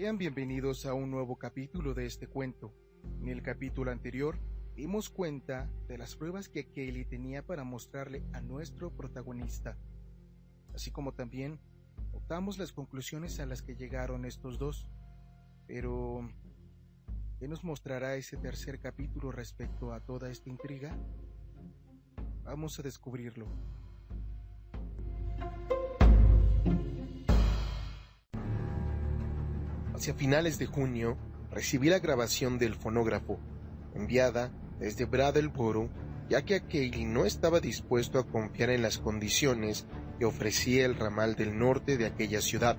Sean bienvenidos a un nuevo capítulo de este cuento. En el capítulo anterior dimos cuenta de las pruebas que Kaylee tenía para mostrarle a nuestro protagonista, así como también notamos las conclusiones a las que llegaron estos dos. Pero, ¿qué nos mostrará ese tercer capítulo respecto a toda esta intriga? Vamos a descubrirlo. Hacia finales de junio, recibí la grabación del fonógrafo, enviada desde Brattleboro, ya que Kaylee no estaba dispuesto a confiar en las condiciones que ofrecía el ramal del norte de aquella ciudad.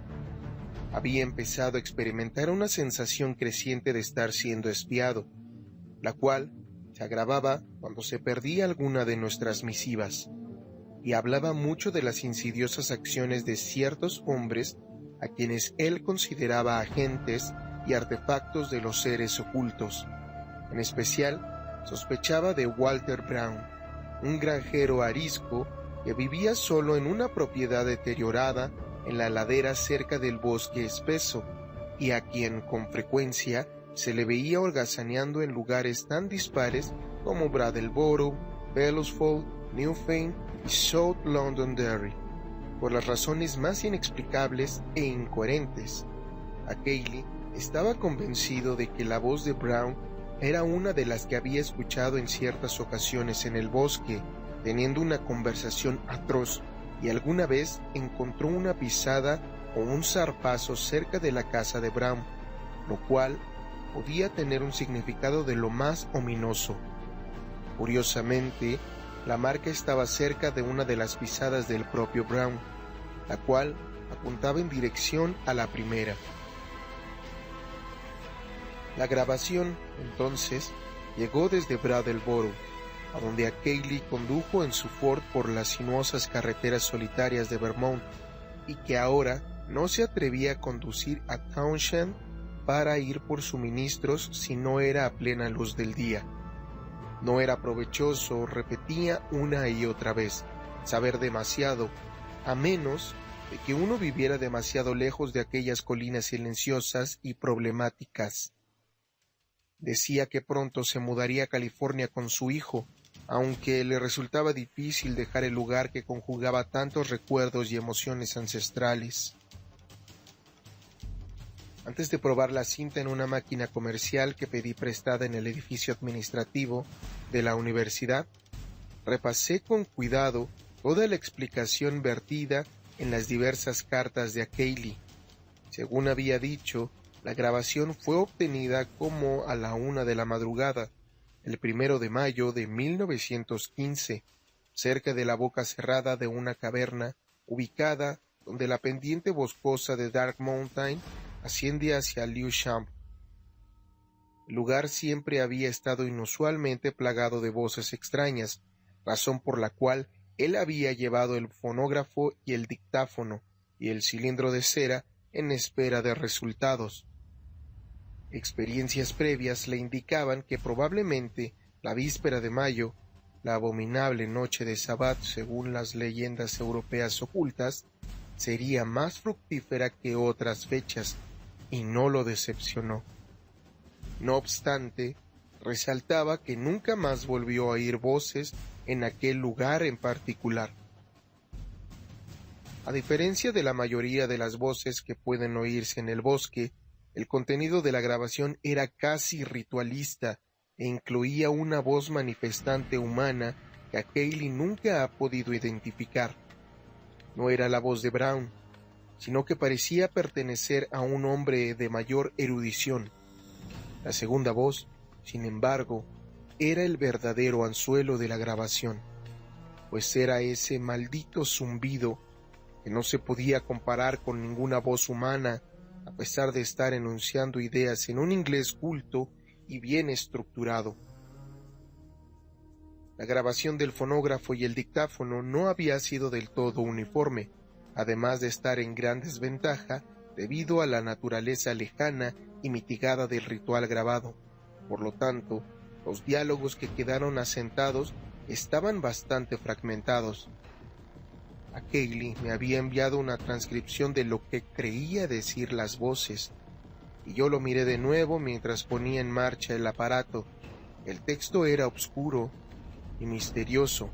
Había empezado a experimentar una sensación creciente de estar siendo espiado, la cual se agravaba cuando se perdía alguna de nuestras misivas, y hablaba mucho de las insidiosas acciones de ciertos hombres a quienes él consideraba agentes y artefactos de los seres ocultos. En especial, sospechaba de Walter Brown, un granjero arisco que vivía solo en una propiedad deteriorada en la ladera cerca del bosque espeso, y a quien con frecuencia se le veía holgazaneando en lugares tan dispares como Brattleboro, Bellows-Falls, Newfane y South Londonderry, por las razones más inexplicables e incoherentes. A Kaylee estaba convencido de que la voz de Brown era una de las que había escuchado en ciertas ocasiones en el bosque, teniendo una conversación atroz, y alguna vez encontró una pisada o un zarpazo cerca de la casa de Brown, lo cual podía tener un significado de lo más ominoso. Curiosamente, la marca estaba cerca de una de las pisadas del propio Brown, la cual apuntaba en dirección a la primera. La grabación, entonces, llegó desde Brattleboro, a donde a Kaylee condujo en su Ford por las sinuosas carreteras solitarias de Vermont, y que ahora no se atrevía a conducir a Townshend para ir por suministros si no era a plena luz del día. No era provechoso, repetía una y otra vez, saber demasiado, a menos de que uno viviera demasiado lejos de aquellas colinas silenciosas y problemáticas. Decía que pronto se mudaría a California con su hijo, aunque le resultaba difícil dejar el lugar que conjugaba tantos recuerdos y emociones ancestrales. Antes de probar la cinta en una máquina comercial que pedí prestada en el edificio administrativo de la universidad, repasé con cuidado toda la explicación vertida en las diversas cartas de Kaylee. Según había dicho, la grabación fue obtenida como a la 1 de la madrugada, el 1 de mayo de 1915, cerca de la boca cerrada de una caverna ubicada donde la pendiente boscosa de Dark Mountain asciende hacia Lewisham. El lugar siempre había estado inusualmente plagado de voces extrañas, razón por la cual él había llevado el fonógrafo y el dictáfono y el cilindro de cera en espera de resultados. Experiencias previas le indicaban que probablemente la víspera de mayo, la abominable noche de Sabbat según las leyendas europeas ocultas, sería más fructífera que otras fechas, y no lo decepcionó. No obstante, resaltaba que nunca más volvió a oír voces en aquel lugar en particular. A diferencia de la mayoría de las voces que pueden oírse en el bosque, el contenido de la grabación era casi ritualista e incluía una voz manifestante humana que a Kaylee nunca ha podido identificar. No era la voz de Brown, sino que parecía pertenecer a un hombre de mayor erudición. La segunda voz, sin embargo, era el verdadero anzuelo de la grabación, pues era ese maldito zumbido que no se podía comparar con ninguna voz humana, a pesar de estar enunciando ideas en un inglés culto y bien estructurado. La grabación del fonógrafo y el dictáfono no había sido del todo uniforme, además de estar en gran desventaja debido a la naturaleza lejana y mitigada del ritual grabado. Por lo tanto, los diálogos que quedaron asentados estaban bastante fragmentados. A Kaylee me había enviado una transcripción de lo que creía decir las voces, y yo lo miré de nuevo mientras ponía en marcha el aparato. El texto era oscuro y misterioso,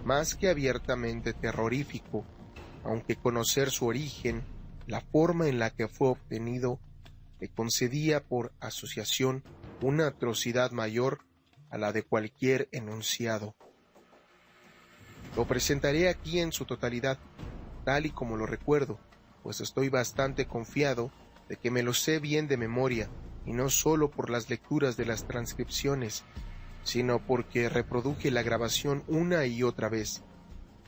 más que abiertamente terrorífico, aunque conocer su origen, la forma en la que fue obtenido, le concedía por asociación una atrocidad mayor a la de cualquier enunciado. Lo presentaré aquí en su totalidad, tal y como lo recuerdo, pues estoy bastante confiado de que me lo sé bien de memoria, y no solo por las lecturas de las transcripciones, sino porque reproduje la grabación una y otra vez.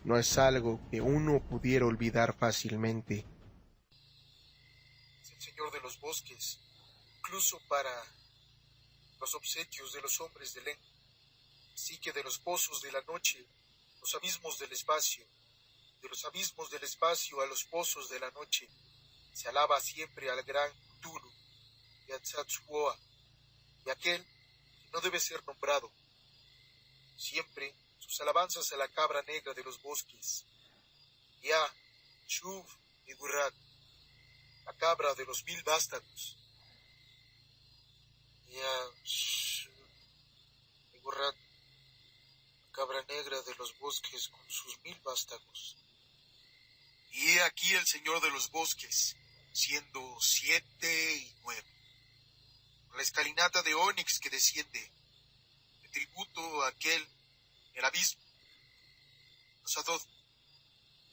No es algo que uno pudiera olvidar fácilmente. Es el Señor de los Bosques, incluso para los obsequios de los hombres de Len, así que de los pozos de la noche, los abismos del espacio, de los abismos del espacio a los pozos de la noche, se alaba siempre al gran Cthulhu y a Tzatzuoa, y aquel que no debe ser nombrado, siempre sus alabanzas a la cabra negra de los bosques, y a Shuv y Gurrat, la cabra de los 1000 vástagos, y a Shuv y Gurrat, la cabra negra de los bosques con sus 1000 vástagos. Y he aquí el Señor de los Bosques, siendo 7 y 9, con la escalinata de ónix que desciende, de tributo a aquel, el abismo, Sadod,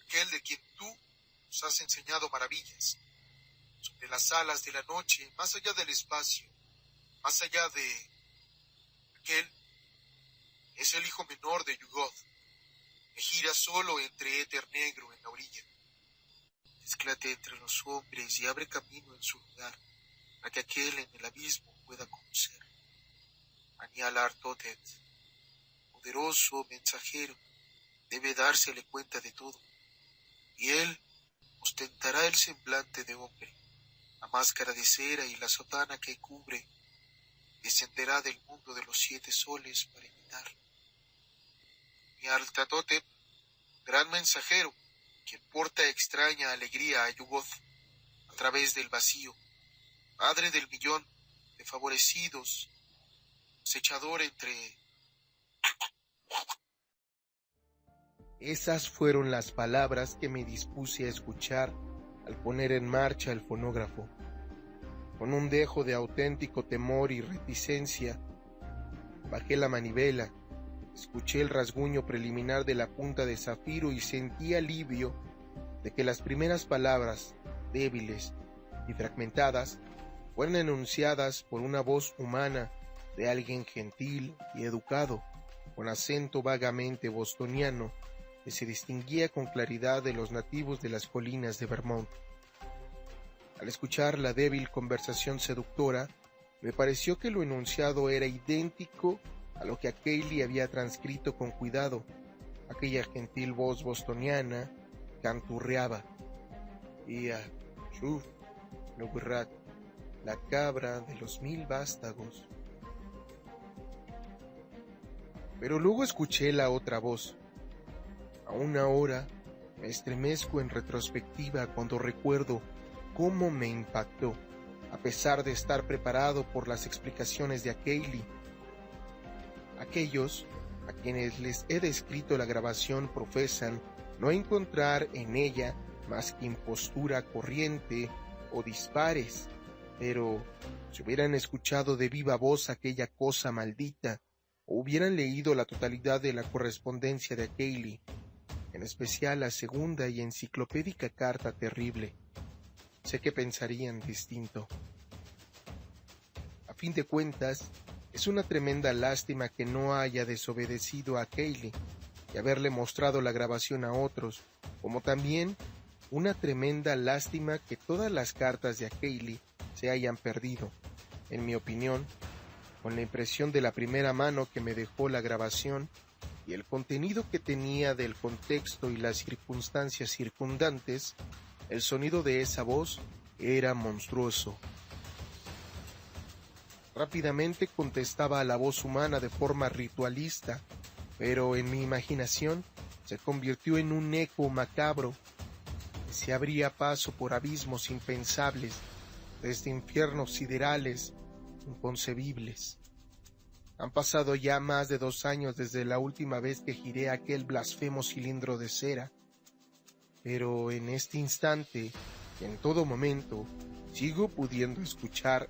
aquel de quien tú nos has enseñado maravillas, sobre las alas de la noche, más allá del espacio, más allá de aquel, es el hijo menor de Yugoth, que gira solo entre éter negro en la orilla. Mezclate entre los hombres y abre camino en su lugar, para que aquel en el abismo pueda conocer. Anialar Totet, poderoso mensajero, debe dársele cuenta de todo, y él ostentará el semblante de hombre, la máscara de cera y la sotana que cubre, descenderá del mundo de los 7 soles para imitar. Nialtatotep, gran mensajero, quien porta extraña alegría a Yugoth a través del vacío, madre del millón de favorecidos, acechador entre... Esas fueron las palabras que me dispuse a escuchar al poner en marcha el fonógrafo. Con un dejo de auténtico temor y reticencia, bajé la manivela, escuché el rasguño preliminar de la punta de zafiro y sentí alivio de que las primeras palabras, débiles y fragmentadas, fueran enunciadas por una voz humana de alguien gentil y educado, con acento vagamente bostoniano que se distinguía con claridad de los nativos de las colinas de Vermont. Al escuchar la débil conversación seductora, me pareció que lo enunciado era idéntico a lo que Kaylee había transcrito con cuidado. Aquella gentil voz bostoniana canturreaba: Ia, Shuf, Nugrat, la cabra de los 1000 vástagos. Pero luego escuché la otra voz. Aún ahora me estremezco en retrospectiva cuando recuerdo cómo me impactó, a pesar de estar preparado por las explicaciones de Kaylee. Aquellos a quienes les he descrito la grabación profesan no encontrar en ella más que impostura corriente o dispares, pero si hubieran escuchado de viva voz aquella cosa maldita, o hubieran leído la totalidad de la correspondencia de Kaylee, en especial la segunda y enciclopédica carta terrible, sé que pensarían distinto. A fin de cuentas, es una tremenda lástima que no haya desobedecido a Kaylee y haberle mostrado la grabación a otros, como también una tremenda lástima que todas las cartas de Kaylee se hayan perdido. En mi opinión, con la impresión de la primera mano que me dejó la grabación y el contenido que tenía del contexto y las circunstancias circundantes, el sonido de esa voz era monstruoso. Rápidamente contestaba a la voz humana de forma ritualista, pero en mi imaginación se convirtió en un eco macabro que se abría paso por abismos impensables, desde infiernos siderales inconcebibles. Han pasado ya más de 2 años desde la última vez que giré aquel blasfemo cilindro de cera, pero en este instante, y en todo momento, sigo pudiendo escuchar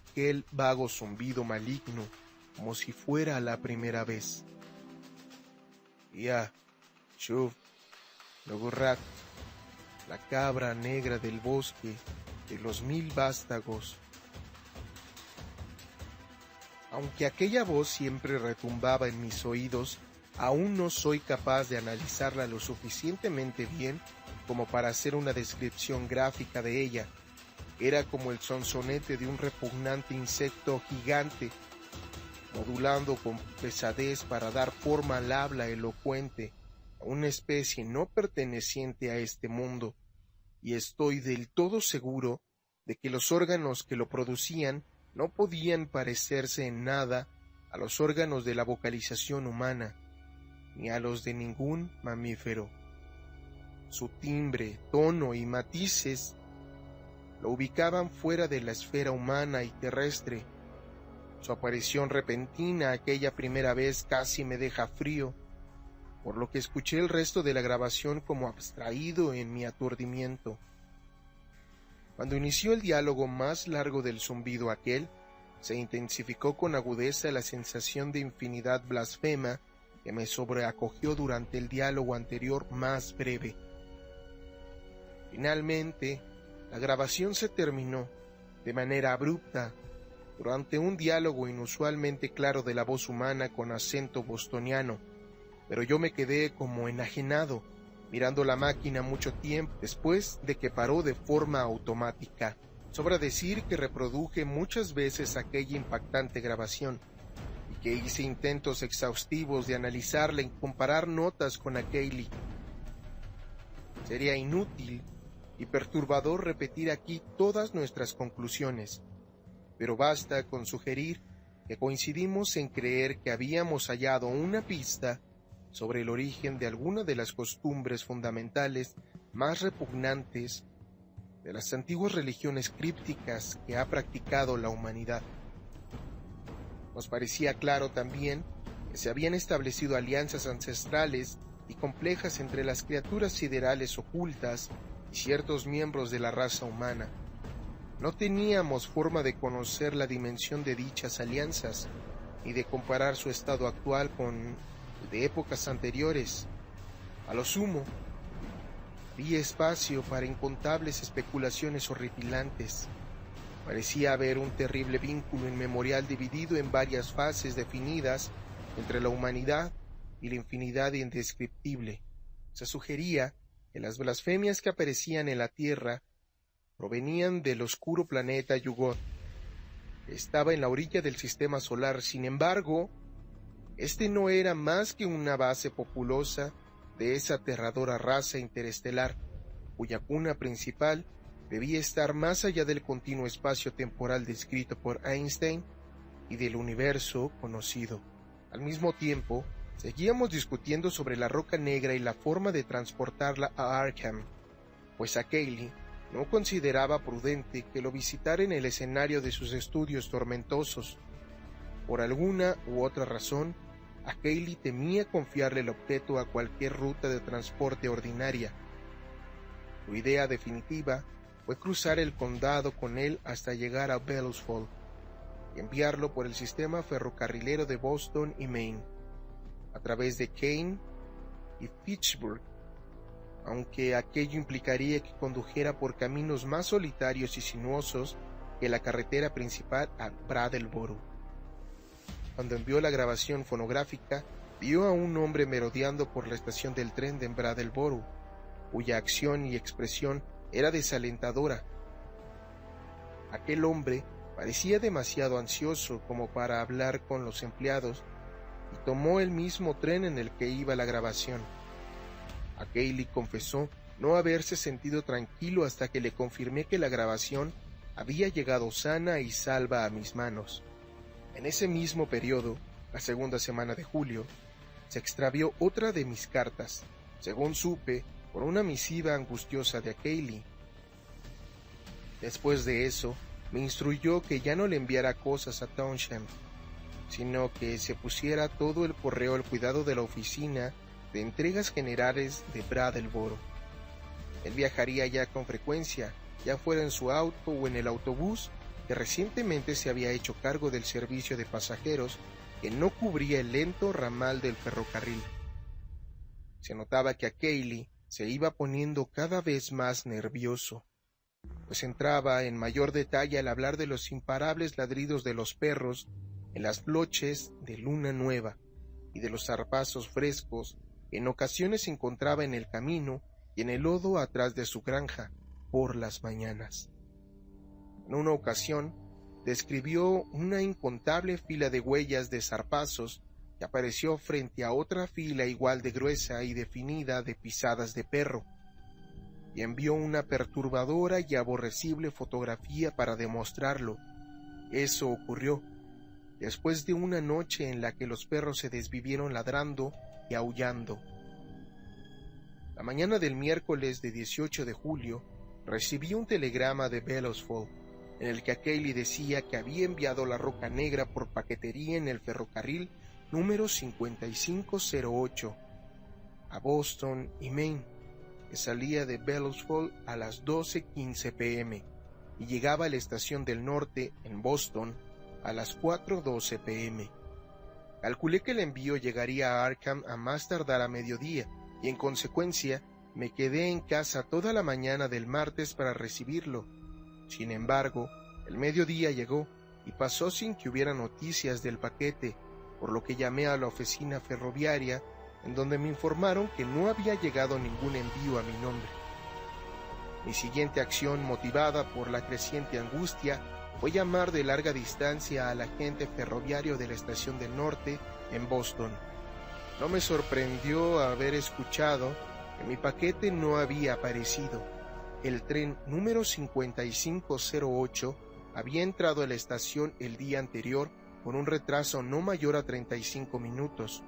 aquel vago zumbido maligno, como si fuera la primera vez. Ya, Shuv, Logorat, la cabra negra del bosque de los 1000 vástagos. Aunque aquella voz siempre retumbaba en mis oídos, aún no soy capaz de analizarla lo suficientemente bien como para hacer una descripción gráfica de ella. Era como el sonsonete de un repugnante insecto gigante, modulando con pesadez para dar forma al habla elocuente, a una especie no perteneciente a este mundo, y estoy del todo seguro de que los órganos que lo producían no podían parecerse en nada a los órganos de la vocalización humana, ni a los de ningún mamífero. Su timbre, tono y matices lo ubicaban fuera de la esfera humana y terrestre. Su aparición repentina aquella primera vez casi me deja frío, por lo que escuché el resto de la grabación como abstraído en mi aturdimiento. Cuando inició el diálogo más largo del zumbido aquel, se intensificó con agudeza la sensación de infinidad blasfema que me sobreacogió durante el diálogo anterior más breve. Finalmente, la grabación se terminó de manera abrupta, durante un diálogo inusualmente claro de la voz humana con acento bostoniano, pero yo me quedé como enajenado, mirando la máquina mucho tiempo después de que paró de forma automática. Sobra decir que reproduje muchas veces aquella impactante grabación, y que hice intentos exhaustivos de analizarla y comparar notas con Akeili. Sería inútil y perturbador repetir aquí todas nuestras conclusiones, pero basta con sugerir que coincidimos en creer que habíamos hallado una pista sobre el origen de alguna de las costumbres fundamentales más repugnantes de las antiguas religiones crípticas que ha practicado la humanidad. Nos parecía claro también que se habían establecido alianzas ancestrales y complejas entre las criaturas siderales ocultas y ciertos miembros de la raza humana. No teníamos forma de conocer la dimensión de dichas alianzas, ni de comparar su estado actual con el de épocas anteriores. A lo sumo, había espacio para incontables especulaciones horripilantes. Parecía haber un terrible vínculo inmemorial dividido en varias fases definidas entre la humanidad y la infinidad indescriptible. Se sugería que las blasfemias que aparecían en la Tierra provenían del oscuro planeta Yugoth, que estaba en la orilla del sistema solar. Sin embargo, este no era más que una base populosa de esa aterradora raza interestelar, cuya cuna principal debía estar más allá del continuo espacio temporal descrito por Einstein y del universo conocido. Al mismo tiempo, seguíamos discutiendo sobre la roca negra y la forma de transportarla a Arkham, pues Akeili no consideraba prudente que lo visitara en el escenario de sus estudios tormentosos. Por alguna u otra razón, Akeili temía confiarle el objeto a cualquier ruta de transporte ordinaria. Su idea definitiva fue cruzar el condado con él hasta llegar a Bellows y enviarlo por el sistema ferrocarrilero de Boston y Maine, a través de Kane y Fitchburg, aunque aquello implicaría que condujera por caminos más solitarios y sinuosos que la carretera principal a Brattleboro. Cuando envió la grabación fonográfica, vio a un hombre merodeando por la estación del tren de Brattleboro, cuya acción y expresión era desalentadora. Aquel hombre parecía demasiado ansioso como para hablar con los empleados y tomó el mismo tren en el que iba la grabación. Akeili confesó no haberse sentido tranquilo hasta que le confirmé que la grabación había llegado sana y salva a mis manos. En ese mismo periodo, la segunda semana de julio, se extravió otra de mis cartas, según supe por una misiva angustiosa de Akeili. Después de eso, me instruyó que ya no le enviara cosas a Townshend, sino que se pusiera todo el correo al cuidado de la oficina de entregas generales de Brattleboro. Él viajaría ya con frecuencia, ya fuera en su auto o en el autobús, que recientemente se había hecho cargo del servicio de pasajeros que no cubría el lento ramal del ferrocarril. Se notaba que a Kaylee se iba poniendo cada vez más nervioso, pues entraba en mayor detalle al hablar de los imparables ladridos de los perros en las noches de luna nueva y de los zarpazos frescos que en ocasiones se encontraba en el camino y en el lodo atrás de su granja por las mañanas. En una ocasión describió una incontable fila de huellas de zarpazos que apareció frente a otra fila igual de gruesa y definida de pisadas de perro, y envió una perturbadora y aborrecible fotografía para demostrarlo. Eso ocurrió después de una noche en la que los perros se desvivieron ladrando y aullando. La mañana del miércoles de 18 de julio recibí un telegrama de Bellows-Falls, en el que Kaylee decía que había enviado la roca negra por paquetería en el ferrocarril número 5508 a Boston y Maine, que salía de Bellows-Falls a las 12:15 p.m. y llegaba a la estación del norte en Boston a las 4:12 p.m. Calculé que el envío llegaría a Arkham a más tardar a mediodía, y en consecuencia me quedé en casa toda la mañana del martes para recibirlo. Sin embargo, el mediodía llegó y pasó sin que hubiera noticias del paquete, por lo que llamé a la oficina ferroviaria, en donde me informaron que no había llegado ningún envío a mi nombre. Mi siguiente acción, motivada por la creciente angustia, fue llamar de larga distancia al agente ferroviario de la estación del norte en Boston. No me sorprendió haber escuchado que mi paquete no había aparecido. El tren número 5508 había entrado a la estación el día anterior con un retraso no mayor a 35 minutos,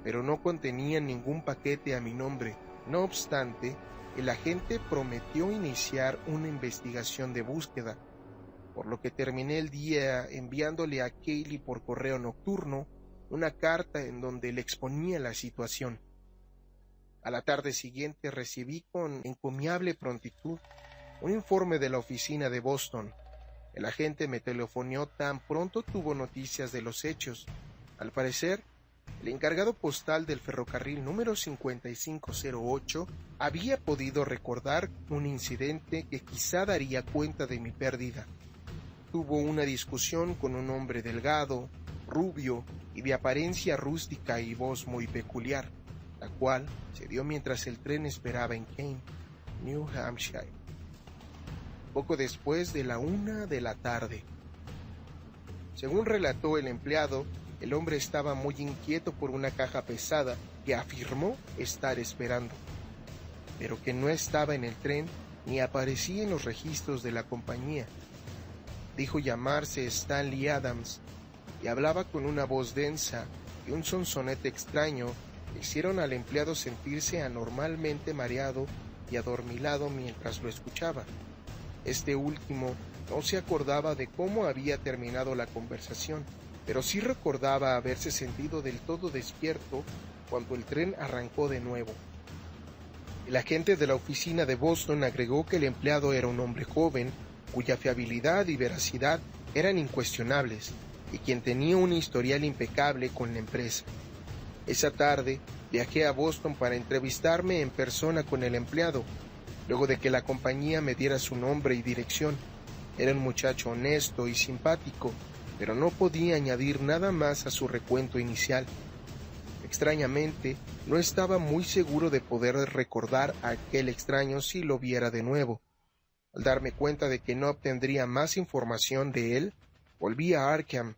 pero no contenía ningún paquete a mi nombre. No obstante, el agente prometió iniciar una investigación de búsqueda, por lo que terminé el día enviándole a Kaylee por correo nocturno una carta en donde le exponía la situación. A la tarde siguiente recibí con encomiable prontitud un informe de la oficina de Boston. El agente me telefoneó tan pronto tuvo noticias de los hechos. Al parecer, el encargado postal del ferrocarril número 5508 había podido recordar un incidente que quizá daría cuenta de mi pérdida. Tuvo una discusión con un hombre delgado, rubio y de apariencia rústica y voz muy peculiar, la cual se dio mientras el tren esperaba en Kane, New Hampshire, poco después de la 1 de la tarde. Según relató el empleado, el hombre estaba muy inquieto por una caja pesada que afirmó estar esperando, pero que no estaba en el tren ni aparecía en los registros de la compañía. Dijo llamarse Stanley Adams y hablaba con una voz densa y un sonsonete extraño que hicieron al empleado sentirse anormalmente mareado y adormilado mientras lo escuchaba. Este último no se acordaba de cómo había terminado la conversación, pero sí recordaba haberse sentido del todo despierto cuando el tren arrancó de nuevo. El agente de la oficina de Boston agregó que el empleado era un hombre joven, cuya fiabilidad y veracidad eran incuestionables, y quien tenía un historial impecable con la empresa. Esa tarde viajé a Boston para entrevistarme en persona con el empleado, luego de que la compañía me diera su nombre y dirección. Era un muchacho honesto y simpático, pero no podía añadir nada más a su recuento inicial. Extrañamente, no estaba muy seguro de poder recordar a aquel extraño si lo viera de nuevo. Al darme cuenta de que no obtendría más información de él, volví a Arkham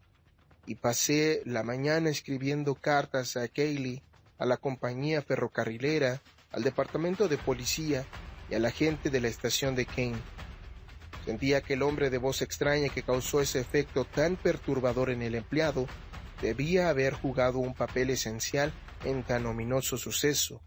y pasé la mañana escribiendo cartas a Kaylee, a la compañía ferrocarrilera, al departamento de policía y a la gente de la estación de Kane. Sentía que el hombre de voz extraña que causó ese efecto tan perturbador en el empleado debía haber jugado un papel esencial en tan ominoso suceso,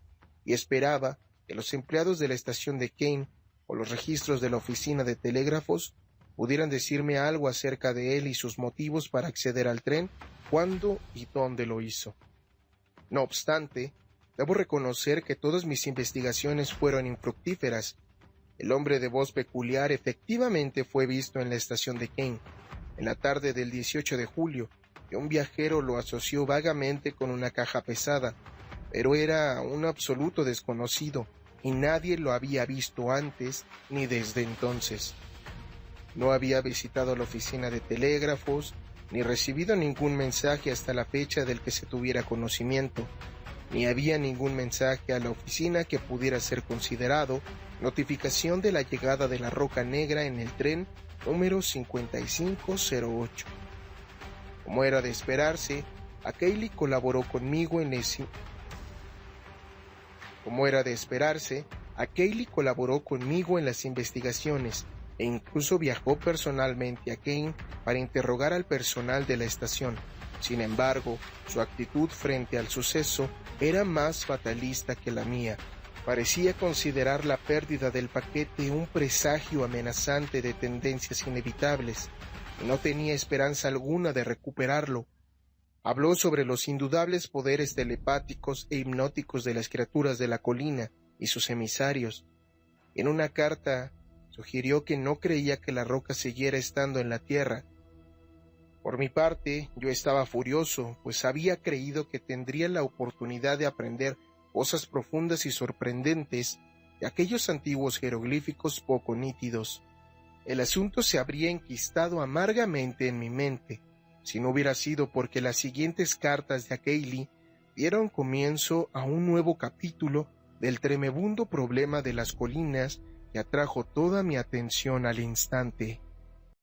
y esperaba que los empleados de la estación de Kane o los registros de la oficina de telégrafos pudieran decirme algo acerca de él y sus motivos para acceder al tren, cuándo y dónde lo hizo. No obstante, debo reconocer que todas mis investigaciones fueron infructíferas. El hombre de voz peculiar efectivamente fue visto en la estación de Kane, en la tarde del 18 de julio, y un viajero lo asoció vagamente con una caja pesada, pero era un absoluto desconocido, y nadie lo había visto antes ni desde entonces. No había visitado la oficina de telégrafos, ni recibido ningún mensaje hasta la fecha del que se tuviera conocimiento, ni había ningún mensaje a la oficina que pudiera ser considerado notificación de la llegada de la Roca Negra en el tren número 5508. Como era de esperarse, Kaylee colaboró conmigo en las investigaciones e incluso viajó personalmente a Kane para interrogar al personal de la estación. Sin embargo, su actitud frente al suceso era más fatalista que la mía. Parecía considerar la pérdida del paquete un presagio amenazante de tendencias inevitables, y no tenía esperanza alguna de recuperarlo. Habló sobre los indudables poderes telepáticos e hipnóticos de las criaturas de la colina y sus emisarios. En una carta sugirió que no creía que la roca siguiera estando en la Tierra. Por mi parte, yo estaba furioso, pues había creído que tendría la oportunidad de aprender cosas profundas y sorprendentes de aquellos antiguos jeroglíficos poco nítidos. El asunto se habría enquistado amargamente en mi mente, si no hubiera sido porque las siguientes cartas de Kaylee dieron comienzo a un nuevo capítulo del tremebundo problema de las colinas que atrajo toda mi atención al instante.